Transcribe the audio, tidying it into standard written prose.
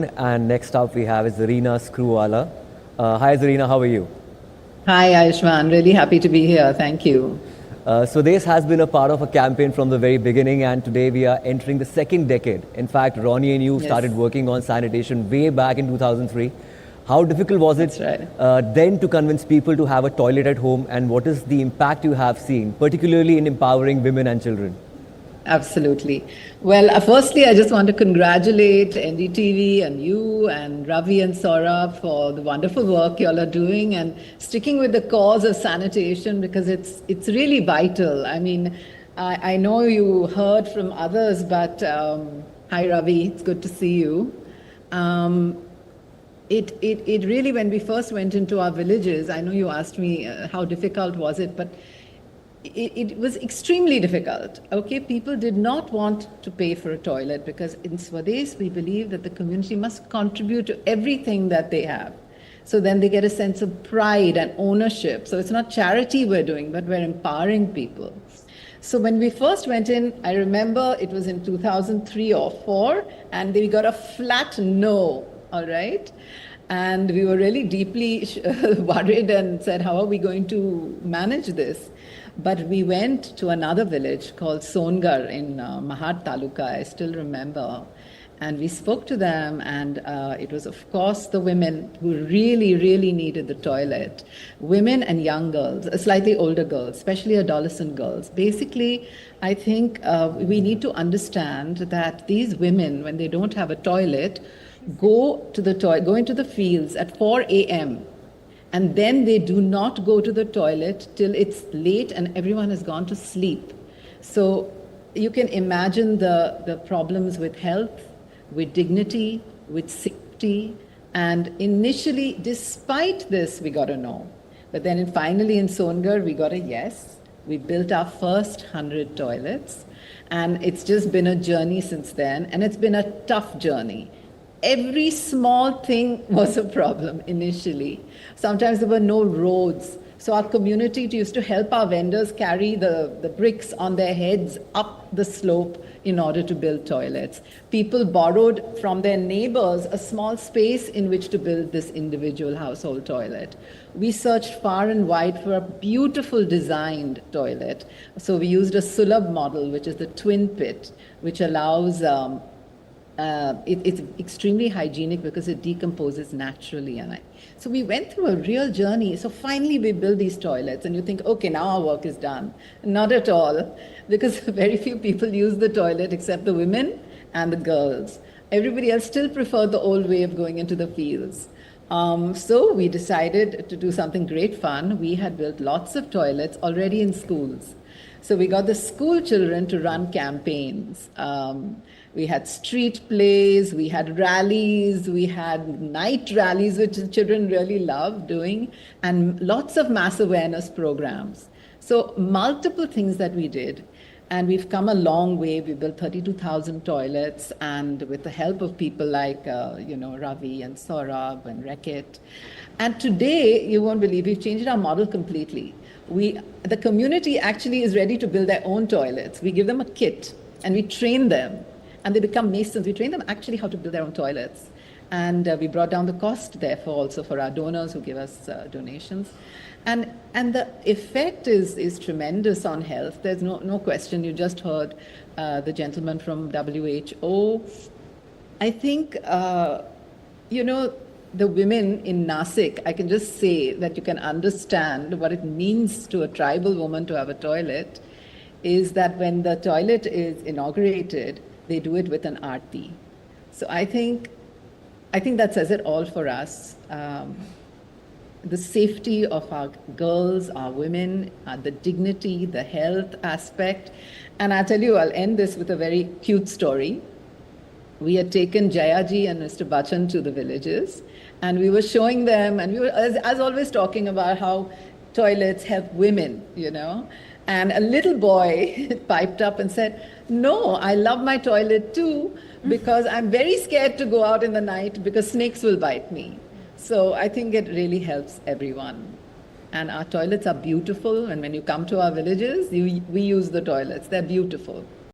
And next up we have is Zarina Screwvala. Hi Zarina, how are you? Hi Ayushmann, really happy to be here. Thank you. So this has been a part of a campaign from the very beginning, and today we are entering the second decade. In fact, Ronnie and you started working on sanitation way back in 2003. How difficult was it then to convince people to have a toilet at home, and what is the impact you have seen, particularly in empowering women and children? Absolutely. Well, firstly, I just want to congratulate NDTV and you and Ravi and Saurabh for the wonderful work you all are doing and sticking with the cause of sanitation, because it's really vital. I mean, I know you heard from others, but hi Ravi, it's good to see you. It really, when we first went into our villages, I know you asked me how difficult was it, but it was extremely difficult. Okay, people did not want to pay for a toilet because in Swasth we believe that the community must contribute to everything that they have. So then they get a sense of pride and ownership. So it's not charity we're doing, but we're empowering people. So when we first went in, I remember it was in 2003 or 4, and we got a flat no, all right? And we were really deeply worried and said, how are we going to manage this? But we went to another village called Songar in Mahad Taluka, I still remember. And we spoke to them, and it was, of course, the women who really, really needed the toilet. Women and young girls, slightly older girls, especially adolescent girls. Basically, I think we need to understand that these women, when they don't have a toilet, go into the fields at 4 a.m. And then they do not go to the toilet till it's late and everyone has gone to sleep. So you can imagine the problems with health, with dignity, with safety. And initially, despite this, we got a no. But then finally in Songar, we got a yes. We built our first 100 toilets. And it's just been a journey since then. And it's been a tough journey. Every small thing was a problem initially. Sometimes there were no roads. So our community used to help our vendors carry the bricks on their heads up the slope in order to build toilets. People borrowed from their neighbors a small space in which to build this individual household toilet. We searched far and wide for a beautiful designed toilet. So we used a Sulabh model, which is the twin pit, which allows it's extremely hygienic because it decomposes naturally. So we went through a real journey. So finally we built these toilets, and you think, okay, now our work is done. Not at all, because very few people use the toilet except the women and the girls. Everybody else still preferred the old way of going into the fields. So we decided to do something great fun. We had built lots of toilets already in schools. So we got the school children to run campaigns. We had street plays, we had rallies, we had night rallies, which the children really loved doing, and lots of mass awareness programs. So multiple things that we did. And we've come a long way. We built 32,000 toilets, and with the help of people like, Ravi and Saurabh and Rekit. And today, you won't believe, we've changed our model completely. The community actually is ready to build their own toilets. We give them a kit, and we train them. And they become masons. We train them actually how to build their own toilets. And we brought down the cost, therefore, also for our donors who give us donations. And the effect is tremendous on health. There's no question. You just heard the gentleman from WHO. I think, the women in Nasik, I can just say that you can understand what it means to a tribal woman to have a toilet, is that when the toilet is inaugurated, they do it with an aarti. So I think that says it all for us. The safety of our girls, our women, the dignity, the health aspect. And I'll tell you, I'll end this with a very cute story. We had taken Jayaji and Mr. Bachchan to the villages, and we were showing them, and we were, as always, talking about how toilets help women, And a little boy piped up and said, no, I love my toilet too, because I'm very scared to go out in the night because snakes will bite me. So I think it really helps everyone. And our toilets are beautiful. And when you come to our villages, we use the toilets. They're beautiful.